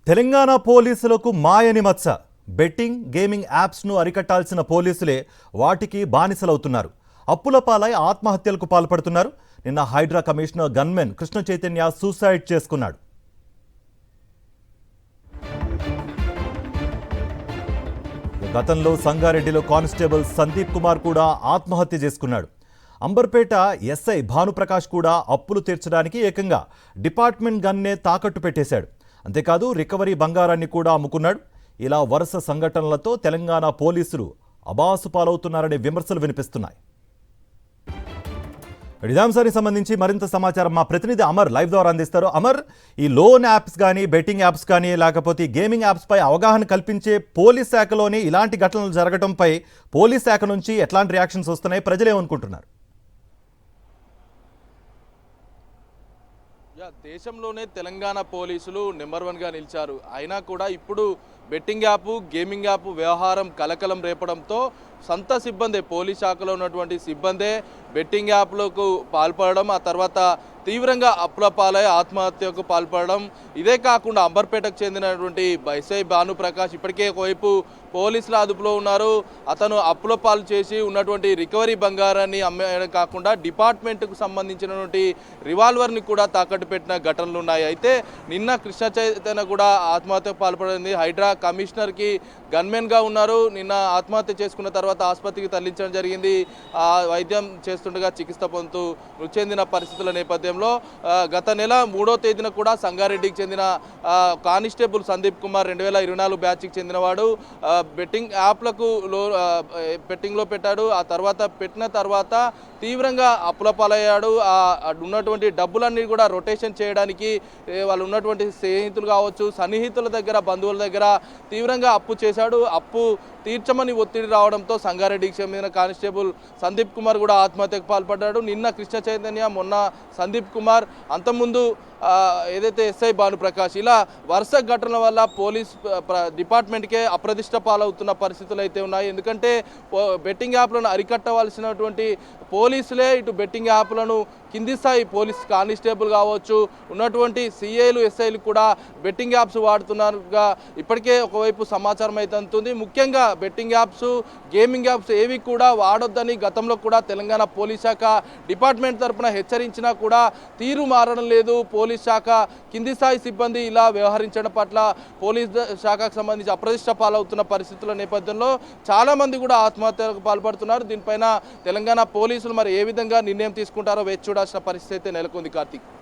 తెలంగాణ పోలీసులకు మాయని మచ్చ. Betting gaming యాప్స్ను అరికట్టాల్సిన పోలీసులే వాటికి బానిసలవుతున్నారు. అప్పుల పాలై ఆత్మహత్యలకు పాల్పడుతున్నారు. నిన్న Hydraa commissioner gunmen Krishna Chaitanya suicide చేసుకున్నాడు. గతంలో సంగారెడ్డిలో కానిస్టేబుల్ సందీప్ కుమార్ కూడా ఆత్మహత్య చేసుకున్నాడు. అంబర్పేట ఎస్ఐ భానుప్రకాష్ కూడా అప్పులు తీర్చడానికి ఏకంగా డిపార్ట్మెంట్ గన్నే తాకట్టు పెట్టేశాడు. అంతేకాదు రికవరీ బంగారాన్ని కూడా అమ్ముకున్నాడు. ఇలా వరుస సంఘటనలతో తెలంగాణ పోలీసులు అబాసు పాలవుతున్నారనే విమర్శలు వినిపిస్తున్నాయి. ఇదాంశానికి సంబంధించి మరింత సమాచారం మా ప్రతినిధి అమర్ లైవ్ ద్వారా అందిస్తారు. అమర్, ఈ లోన్ యాప్స్ కానీ బెట్టింగ్ యాప్స్ కానీ లేకపోతే గేమింగ్ యాప్స్పై అవగాహన కల్పించే పోలీస్ శాఖలోని ఇలాంటి ఘటనలు జరగడంపై పోలీస్ శాఖ నుంచి ఎట్లాంటి రియాక్షన్స్ వస్తున్నాయి? ప్రజలు ఏమనుకుంటున్నారు? దేశంలోనే తెలంగాణ పోలీసులు నెంబర్ 1గా నిలిచారు. అయినా కూడా ఇప్పుడు బెట్టింగ్ యాప్ గేమింగ్ యాప్ వ్యవహారం కలకలం రేపడంతో సంత సిబ్బంది పోలీస్ శాఖలో ఉన్నటువంటి సిబ్బందే బెట్టింగ్ యాప్లకు పాల్పడడం, ఆ తర్వాత తీవ్రంగా అప్పుల పాలై ఆత్మహత్యకు పాల్పడడం. ఇదే కాకుండా అంబర్పేటకు చెందినటువంటి ఎస్ఐ భానుప్రకాష్ ఇప్పటికే ఒకవైపు పోలీసుల అదుపులో ఉన్నారు. అతను అప్పుల పాలు చేసి ఉన్నటువంటి రికవరీ బంగారాన్ని అమ్మేయడం కాకుండా డిపార్ట్మెంట్కు సంబంధించినటువంటి రివాల్వర్ని కూడా తాకట్టు పెట్టిన ఘటనలు ఉన్నాయి. అయితే నిన్న కృష్ణ చైతన్య కూడా ఆత్మహత్యకు పాల్పడింది. హైడ్రా కమిషనర్కి గన్మెన్గా ఉన్నారు. నిన్న ఆత్మహత్య చేసుకున్న తర్వాత ఆసుపత్రికి తరలించడం జరిగింది. వైద్యం చేస్తుండగా చికిత్స పొందుతూ మృతి చెందిన పరిస్థితుల నేపథ్యంలో గత నెల 3వ తేదీన కూడా సంగారెడ్డికి చెందిన కానిస్టేబుల్ సందీప్ కుమార్ 2024 బ్యాచ్కి చెందినవాడు బెట్టింగ్ యాప్లకు బెట్టింగ్లో పెట్టాడు. ఆ తర్వాత పెట్టిన తర్వాత తీవ్రంగా అప్పుల పాలయ్యాడు. ఉన్నటువంటి డబ్బులన్నీ కూడా రొటేషన్ చేయడానికి వాళ్ళు ఉన్నటువంటి స్నేహితులు కావచ్చు, సన్నిహితుల దగ్గర, బంధువుల దగ్గర తీవ్రంగా అప్పు చేశాడు. అప్పు తీర్చమని ఒత్తిడి రావడంతో సంగారెడ్డికి చెందిన కానిస్టేబుల్ సందీప్ కుమార్ కూడా ఆత్మహత్యకు పాల్పడ్డాడు. నిన్న కృష్ణ చైతన్య, మొన్న సందీప్ కుమార్, అంతకుముందు ఏదైతే ఎస్ఐ భానుప్రకాష్, ఇలా వరుస ఘటనల వల్ల పోలీస్ డిపార్ట్మెంట్కే అప్రతిష్ట పాలవుతున్న పరిస్థితులు అయితే ఉన్నాయి. ఎందుకంటే బెట్టింగ్ యాప్లను అరికట్టవలసినటువంటి పోలీసులే ఇటు బెట్టింగ్ యాప్లను కింది స్థాయి పోలీస్ కానిస్టేబుల్ కావచ్చు, ఉన్నటువంటి సిఐలు ఎస్ఐలు కూడా బెట్టింగ్ యాప్స్ వాడుతున్నారుగా ఇప్పటికే ఒకవైపు సమాచారం అయితే అందుతుంది. ముఖ్యంగా బెట్టింగ్ యాప్స్ గేమింగ్ యాప్స్ ఏవి కూడా వాడొద్దని గతంలో కూడా తెలంగాణ పోలీస్ శాఖ డిపార్ట్మెంట్ తరఫున హెచ్చరించినా కూడా తీరు మారడం లేదు. పోలీస్ శాఖ కింది స్థాయి సిబ్బంది ఇలా వ్యవహరించడం పట్ల పోలీస్ శాఖకు సంబంధించి అప్రతిష్ట పాలవుతున్న పరిస్థితుల నేపథ్యంలో చాలామంది కూడా ఆత్మహత్యలకు పాల్పడుతున్నారు. దీనిపైన తెలంగాణ పోలీసులు మరి ఏ విధంగా నిర్ణయం తీసుకుంటారో వేచి చూడాల్సిన పరిస్థితి అయితే నెలకొంది. కార్తీక్.